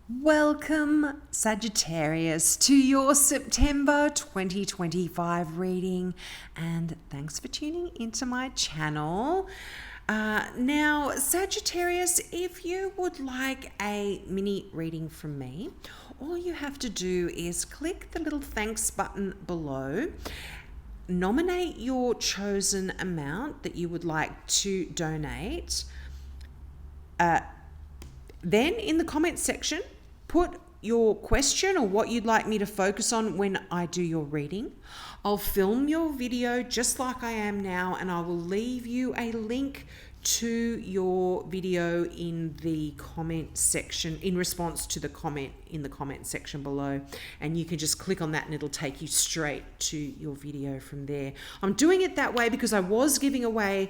Welcome, Sagittarius, to your September 2025 reading, and thanks for tuning into my channel. Now, Sagittarius, if you would like a mini reading from me, all you have to do is click the little thanks button below. Nominate your chosen amount that you would like to donate. Then in the comments section, put your question or what you'd like me to focus on when I do your reading. I'll film your video just like I am now, and I will leave you a link to your video in the comment section in response to the comment in the comment section below, and you can just click on that and it'll take you straight to your video from there. I'm doing it that way because I was giving away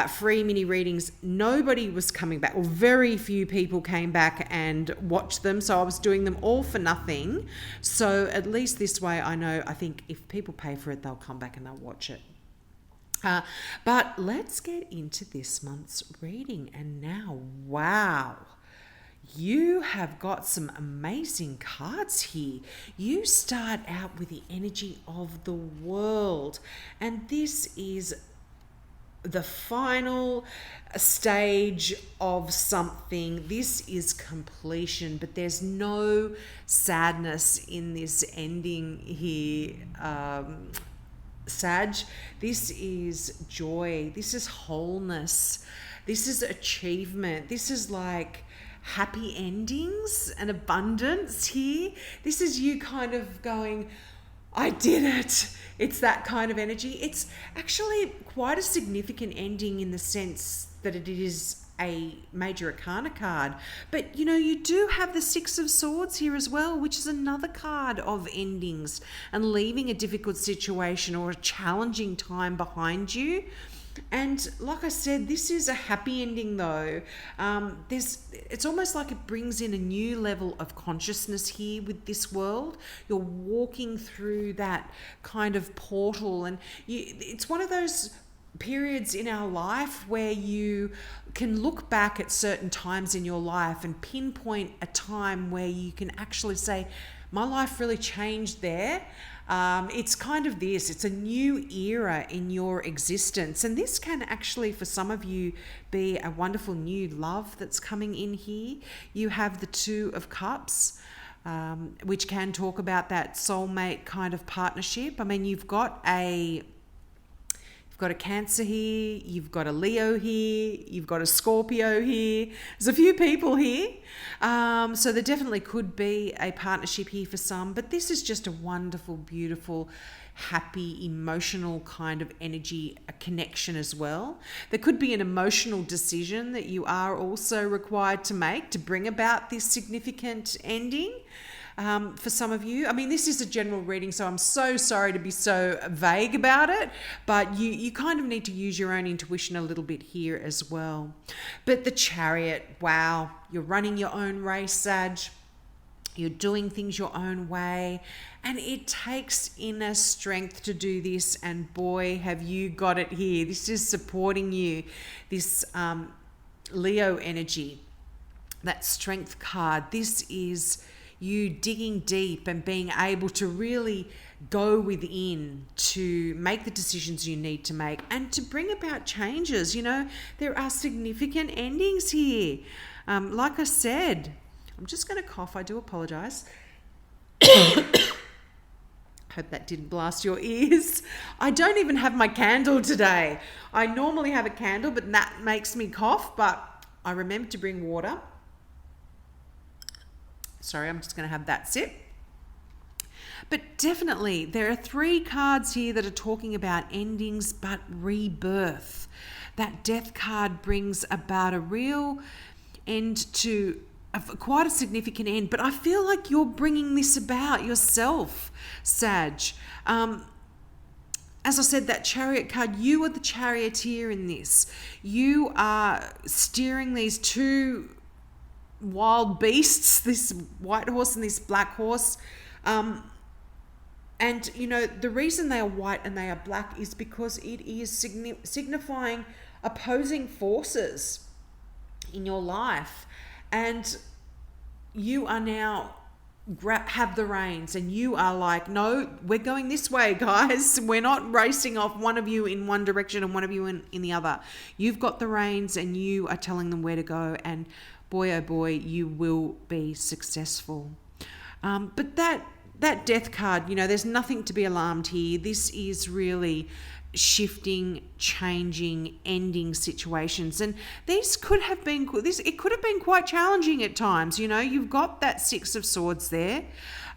free mini readings. Nobody was coming back, or very few people came back and watched them, so I was doing them all for nothing. So at least this way I think if people pay for it, they'll come back and they'll watch it. But let's get into this month's reading. And now, wow, you have got some amazing cards here. You start out with the energy of the world, and this is the final stage of something. This is completion, but there's no sadness in this ending here, Sag. This is joy. This is wholeness. This is achievement. This is like happy endings and abundance here. This is you kind of going, I did it. It's that kind of energy. It's actually quite a significant ending in the sense that it is a major arcana card. But, you do have the Six of Swords here as well, which is another card of endings and leaving a difficult situation or a challenging time behind you. And like I said, this is a happy ending though. It's almost like it brings in a new level of consciousness here with this world. You're walking through that kind of portal, and it's one of those periods in our life where you can look back at certain times in your life and pinpoint a time where you can actually say, my life really changed there. It's kind of this, it's a new era in your existence. And this can actually, for some of you, be a wonderful new love that's coming in here. You have the Two of Cups, which can talk about that soulmate kind of partnership. I mean, you've got a Cancer here, you've got a Leo here, you've got a Scorpio here. There's a few people here. So there definitely could be a partnership here for some, but this is just a wonderful, beautiful, happy, emotional kind of energy, a connection as well. There could be an emotional decision that you are also required to make to bring about this significant ending. For some of you, I mean, this is a general reading, so I'm so sorry to be so vague about it, but you kind of need to use your own intuition a little bit here as well. But the Chariot, wow, you're running your own race, Sag. You're doing things your own way, and it takes inner strength to do this, and boy, have you got it here. This is supporting you, this Leo energy, that strength card. This is you digging deep and being able to really go within to make the decisions you need to make and to bring about changes. There are significant endings here. Like I said, I'm just going to cough. I do apologize. Hope that didn't blast your ears. I don't even have my candle today. I normally have a candle, but that makes me cough. But I remembered to bring water. Sorry, I'm just going to have that sip. But definitely, there are 3 cards here that are talking about endings, but rebirth. That Death card brings about a real end to quite a significant end. But I feel like you're bringing this about yourself, Sag. As I said, that Chariot card, you are the charioteer in this. You are steering these 2 wild beasts, this white horse and this black horse. And the reason they are white and they are black is because it is signifying opposing forces in your life. And you are now have the reins, and you are like, no, we're going this way, guys. We're not racing off, one of you in one direction and one of you in the other. You've got the reins and you are telling them where to go, and boy oh boy, you will be successful. But that death card, there's nothing to be alarmed here. This is really shifting, changing, ending situations, and it could have been quite challenging at times. You've got that Six of Swords there,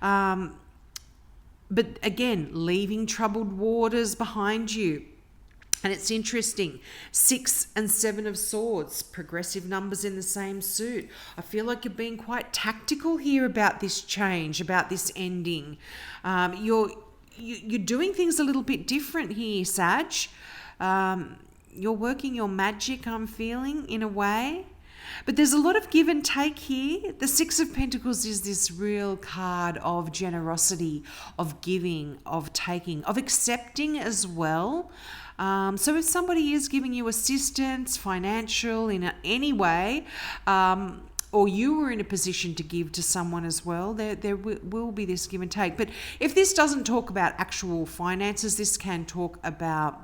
but again, leaving troubled waters behind you. And it's interesting, 6 and 7 of Swords, progressive numbers in the same suit. I feel like you're being quite tactical here about this change, about this ending. You're doing things a little bit different here, Sag. You're working your magic, I'm feeling, in a way. But there's a lot of give and take here. The Six of Pentacles is this real card of generosity, of giving, of taking, of accepting as well. So if somebody is giving you assistance, financial, in any way, or you were in a position to give to someone as well, there will be this give and take. But if this doesn't talk about actual finances, this can talk about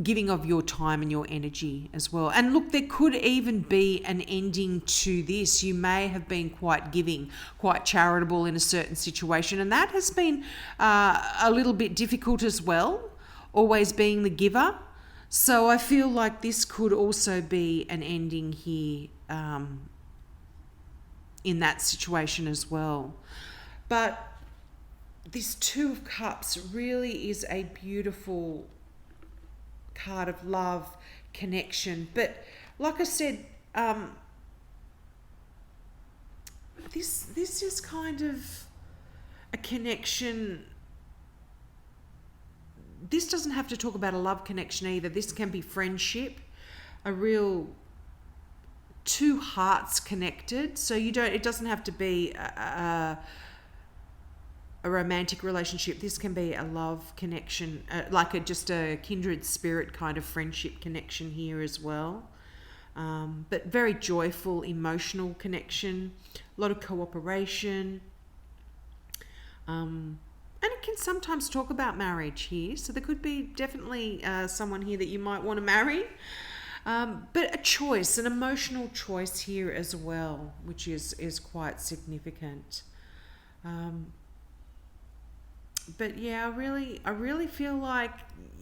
giving of your time and your energy as well. And look, there could even be an ending to this. You may have been quite giving, quite charitable in a certain situation, and that has been a little bit difficult as well, always being the giver. So I feel like this could also be an ending here in that situation as well. But this Two of Cups really is a beautiful card of love, connection. But like I said, this is kind of a connection. This doesn't have to talk about a love connection either. This can be friendship, a real two hearts connected. So it doesn't have to be a romantic relationship. This can be a love connection, like just a kindred spirit kind of friendship connection here as well. But very joyful, emotional connection, a lot of cooperation. And it can sometimes talk about marriage here. So there could be definitely someone here that you might want to marry. But a choice, an emotional choice here as well, which is quite significant. But yeah, I really feel like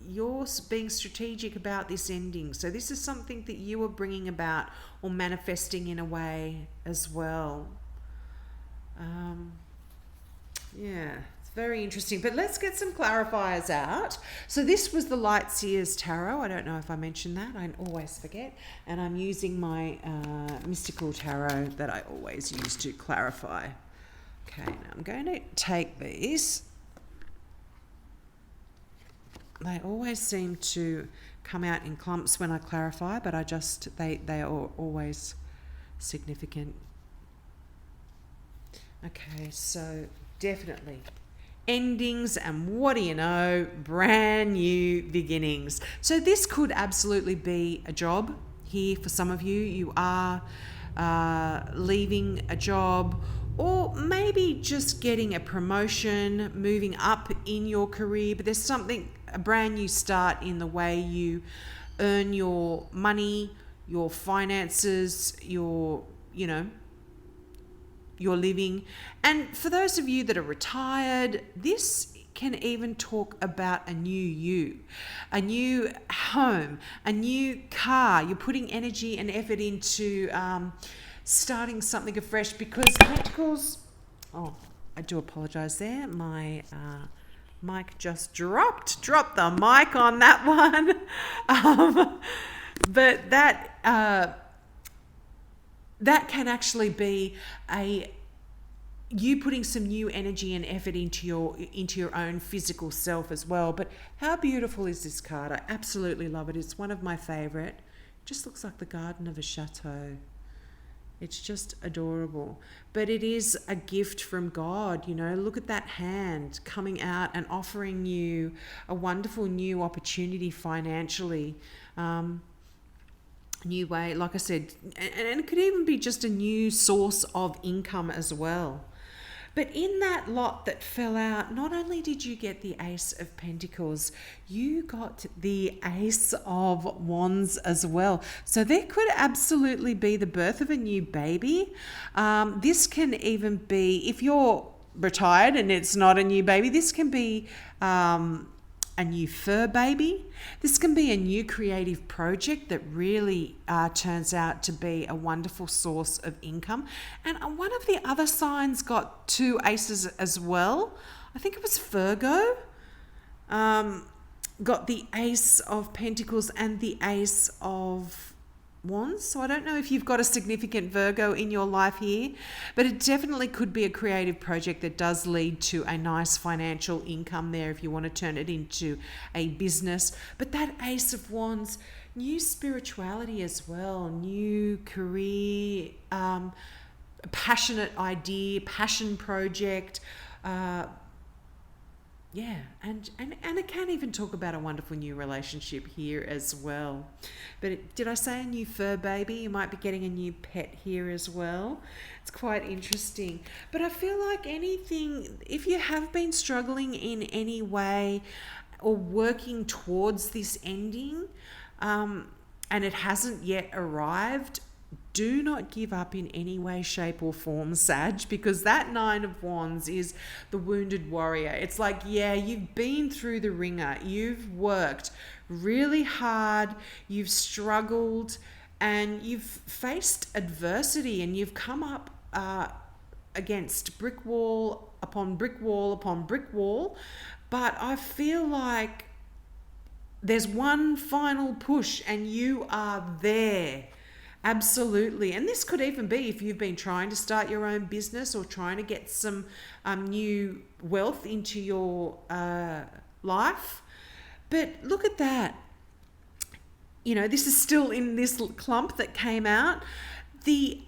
you're being strategic about this ending. So this is something that you are bringing about or manifesting in a way as well. Yeah, it's very interesting. But let's get some clarifiers out. So this was the Light Seers Tarot. I don't know if I mentioned that. I always forget. And I'm using my mystical tarot that I always use to clarify. Okay, now I'm going to take these. They always seem to come out in clumps when I clarify, but they are always significant. Okay, so definitely endings, and what do you know, brand new beginnings. So this could absolutely be a job here for some of you. You are leaving a job, or maybe just getting a promotion, moving up in your career, but there's a brand new start in the way you earn your money, your finances, your living. And for those of you that are retired, this can even talk about a new you, a new home, a new car. You're putting energy and effort into starting something afresh, because Pentacles, I do apologize there, my mic just dropped the mic on that one. But that can actually be you putting some new energy and effort into your own physical self as well. But how beautiful is this card? I absolutely love it. It's one of my favorite. It just looks like the garden of a chateau. It's just adorable. But it is a gift from God, Look at that hand coming out and offering you a wonderful new opportunity financially. new way, like I said, and it could even be just a new source of income as well. But in that lot that fell out, not only did you get the Ace of Pentacles, you got the Ace of Wands as well. So there could absolutely be the birth of a new baby. This can even be, if you're retired and it's not a new baby, this can be a new fur baby. This can be a new creative project that really turns out to be a wonderful source of income. And one of the other signs got two aces as well. I think it was Virgo. Got the Ace of Pentacles and the Ace of Wands. So I don't know if you've got a significant Virgo in your life here, but it definitely could be a creative project that does lead to a nice financial income there if you want to turn it into a business. But that Ace of Wands, new spirituality as well, new career, passionate idea, passion project, yeah, and it can even talk about a wonderful new relationship here as well. But did I say a new fur baby? You might be getting a new pet here as well. It's quite interesting. But I feel like anything, if you have been struggling in any way or working towards this ending, and it hasn't yet arrived, do not give up in any way, shape or form, Sag, because that Nine of Wands is the wounded warrior. It's like, yeah, you've been through the ringer. You've worked really hard. You've struggled and you've faced adversity and you've come up against brick wall upon brick wall upon brick wall. But I feel like there's one final push and you are there. Absolutely. And this could even be if you've been trying to start your own business or trying to get some new wealth into your life. But look at that. You know, this is still in this clump that came out. The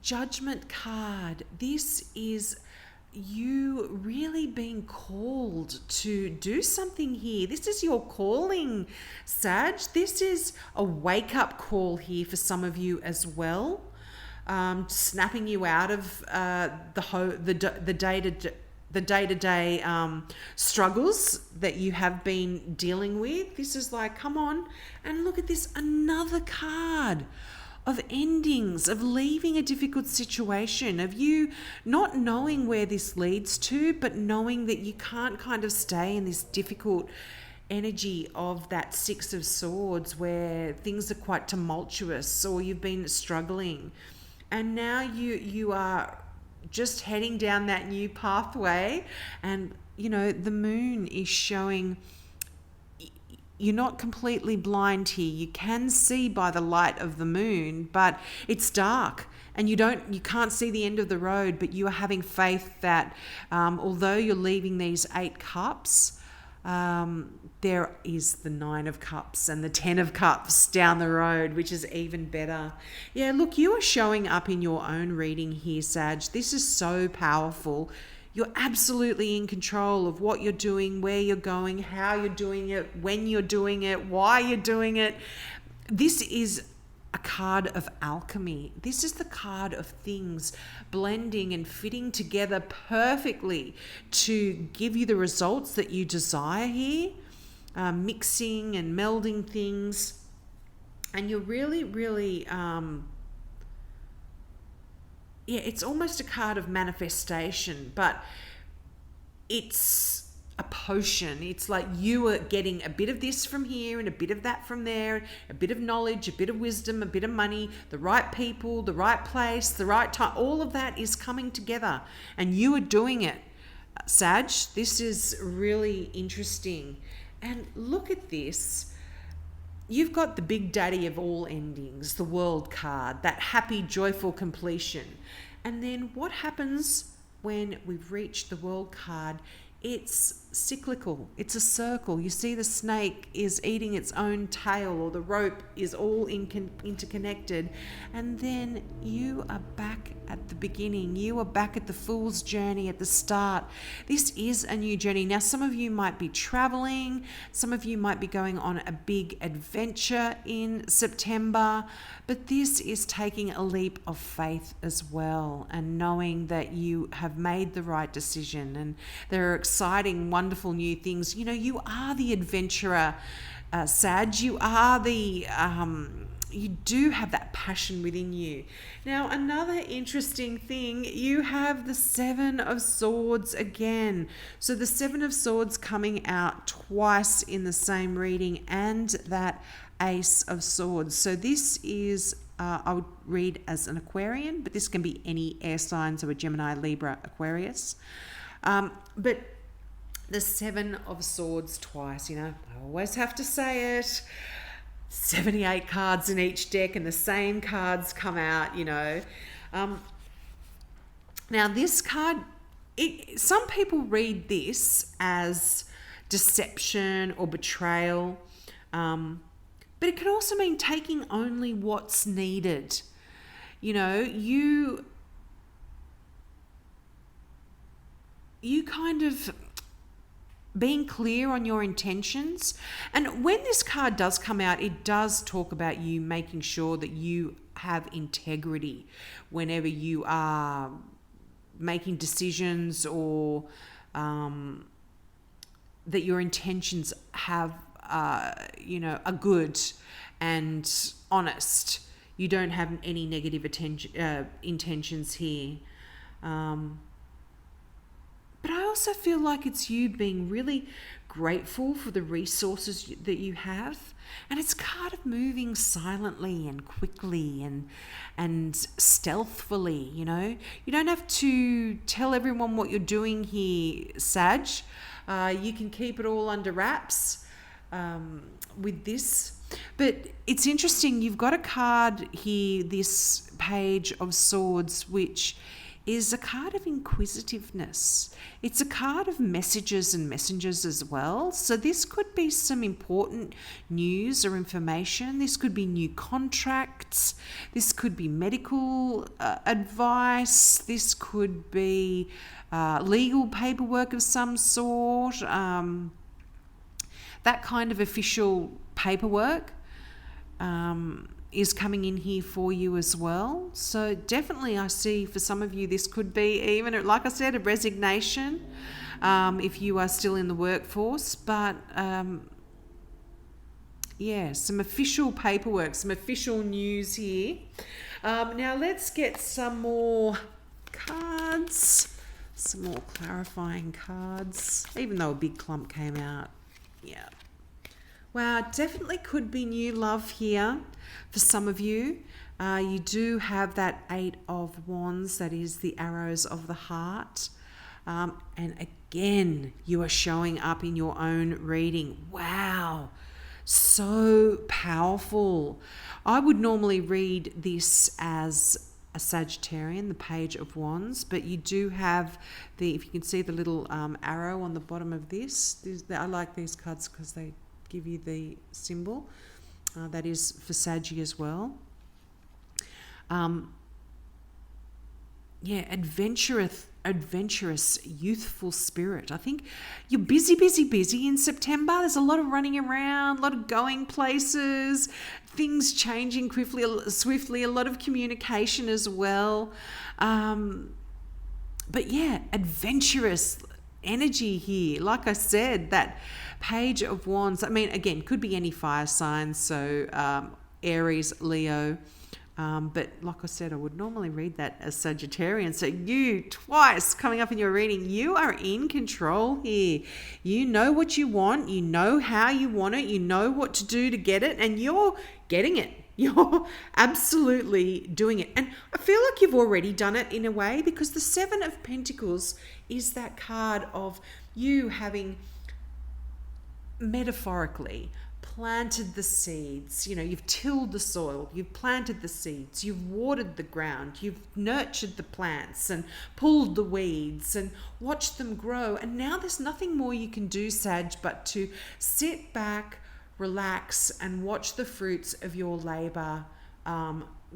Judgment card. This is you really being called to do something here. This is your calling, Sag. This is a wake-up call here for some of you as well, snapping you out of the day-to-day struggles that you have been dealing with. This is like, come on, and look at this, another card of endings, of leaving a difficult situation, of you not knowing where this leads to, but knowing that you can't kind of stay in this difficult energy of that Six of Swords where things are quite tumultuous or you've been struggling. And now you are just heading down that new pathway, and you know the moon is showing you're not completely blind here. You can see by the light of the moon, but it's dark and you can't see the end of the road, but you are having faith that although you're leaving these 8 cups, there is the 9 of cups and the 10 of cups down the road, which is even better. Yeah, look, you are showing up in your own reading here, Sag. This is so powerful. You're absolutely in control of what you're doing, where you're going, how you're doing it, when you're doing it, why you're doing it. This is a card of alchemy. This is the card of things blending and fitting together perfectly to give you the results that you desire here, mixing and melding things. And you're really, really... it's almost a card of manifestation, but it's a potion. It's like you are getting a bit of this from here and a bit of that from there, a bit of knowledge, a bit of wisdom, a bit of money, the right people, the right place, the right time. All of that is coming together and you are doing it. Sag, this is really interesting. And look at this. You've got the big daddy of all endings, the World card, that happy, joyful completion. And then what happens when we've reached the World card? It's cyclical. It's a circle. You see the snake is eating its own tail, or the rope is all interconnected. And then you are back at the beginning. You are back at the Fool's journey at the start. This is a new journey. Now, some of you might be traveling. Some of you might be going on a big adventure in September. But this is taking a leap of faith as well, and knowing that you have made the right decision. And there are exciting, wonderful new things. You know, you are the adventurer, Sag. You are the... you do have that passion within you. Now, another interesting thing, you have the Seven of Swords again. So the Seven of Swords coming out twice in the same reading, and that Ace of Swords. So this is, I would read as an Aquarian, but this can be any air sign, so a Gemini, Libra, Aquarius. But the Seven of Swords twice, you know, I always have to say it. 78 cards in each deck, and the same cards come out, you know. Now this card, some people read this as deception or betrayal, but it could also mean taking only what's needed. You know, you kind of being clear on your intentions. And when this card does come out, it does talk about you making sure that you have integrity whenever you are making decisions, or that your intentions have, you know, are good and honest. You don't have any negative intentions here. But I also feel like it's you being really grateful for the resources that you have. And it's kind of moving silently and quickly and stealthily, you know. You don't have to tell everyone what you're doing here, Sag. You can keep it all under wraps with this. But it's interesting, you've got a card here, this Page of Swords, which is a card of inquisitiveness. It's a card of messages and messengers as well. So this could be some important news or information. This could be new contracts. This could be medical advice. This could be legal paperwork of some sort. That kind of official paperwork is coming in here for you as well. So definitely I see for some of you this could be even, like I said, a resignation if you are still in the workforce. But yeah, some official paperwork, some official news here. Now let's get some more cards, some more clarifying cards, even though a big clump came out. Yeah. Wow, it definitely could be new love here for some of you. You do have that Eight of Wands, that is the arrows of the heart. And again, you are showing up in your own reading. Wow, so powerful. I would normally read this as a Sagittarian, the Page of Wands, but you do have the, if you can see the little arrow on the bottom of this. I like these cards because they give you the symbol. That is for Saggy as well. Yeah, adventurous, youthful spirit. I think you're busy in September. There's a lot of running around, a lot of going places, things changing swiftly, a lot of communication as well. But yeah, adventurous energy here. Like I said, that Page of Wands, I mean, again, could be any fire sign, so Aries, Leo, but like I said, I would normally read that as Sagittarian. So you, twice coming up in your reading, you are in control here. You know what you want, you know how you want it, you know what to do to get it, and you're getting it. You're absolutely doing it. And I feel like you've already done it in a way, because the Seven of Pentacles is that card of you having metaphorically planted the seeds. You know, you've tilled the soil, you've planted the seeds, you've watered the ground, you've nurtured the plants and pulled the weeds and watched them grow. And now there's nothing more you can do, Sag, but to sit back, relax, and watch the fruits of your labor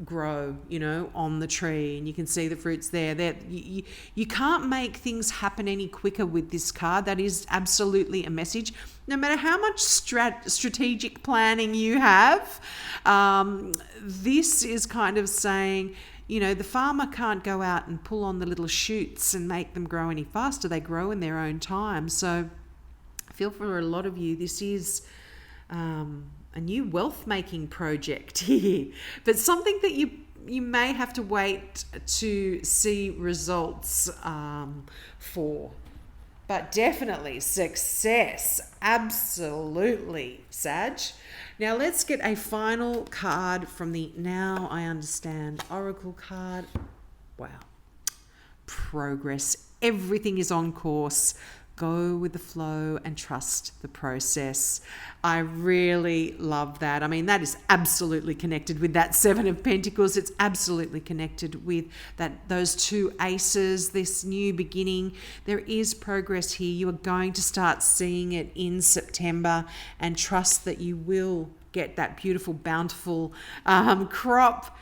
grow, you know, on the tree, and you can see the fruits there. That you can't make things happen any quicker with this card. That is absolutely a message. No matter how much strategic planning you have, this is kind of saying, you know, the farmer can't go out and pull on the little shoots and make them grow any faster. They grow in their own time. So I feel for a lot of you, this is a new wealth making project here, but something that you may have to wait to see results for. But definitely success, absolutely, Sag. Now let's get a final card from the Now I Understand Oracle card. Wow. Progress. Everything is on course. Go with the flow and trust the process. I really love that. I mean, that is absolutely connected with that Seven of Pentacles. It's absolutely connected with those two aces, this new beginning. There is progress here. You are going to start seeing it in September, and trust that you will get that beautiful, bountiful crop.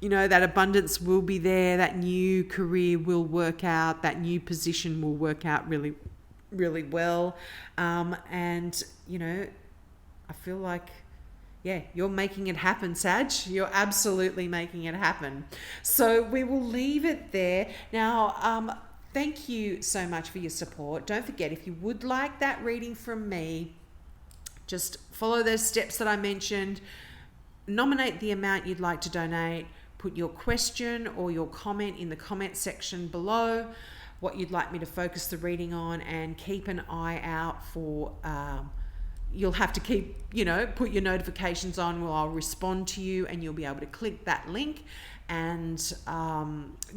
You know, that abundance will be there, that new career will work out, that new position will work out really, really well. And, you know, I feel like, yeah, you're making it happen, Sag. You're absolutely making it happen. So we will leave it there. Now, thank you so much for your support. Don't forget, if you would like that reading from me, just follow those steps that I mentioned. Nominate the amount you'd like to donate. Put your question or your comment in the comment section below, what you'd like me to focus the reading on, and keep an eye out for, you'll have to keep, you know, put your notifications on. Well, I'll respond to you, and you'll be able to click that link and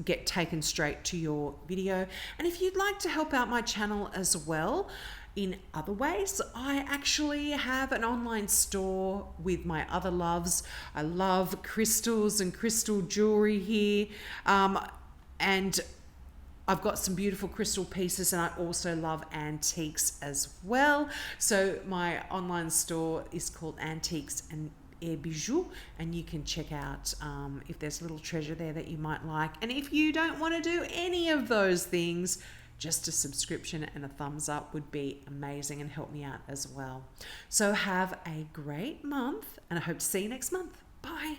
get taken straight to your video. And if you'd like to help out my channel as well, in other ways, I actually have an online store with my other loves. I love crystals and crystal jewelry here. And I've got some beautiful crystal pieces, and I also love antiques as well. So my online store is called Antiques and Air Bijou, and you can check out if there's a little treasure there that you might like. And if you don't want to do any of those things, just a subscription and a thumbs up would be amazing and help me out as well. So have a great month, and I hope to see you next month. Bye.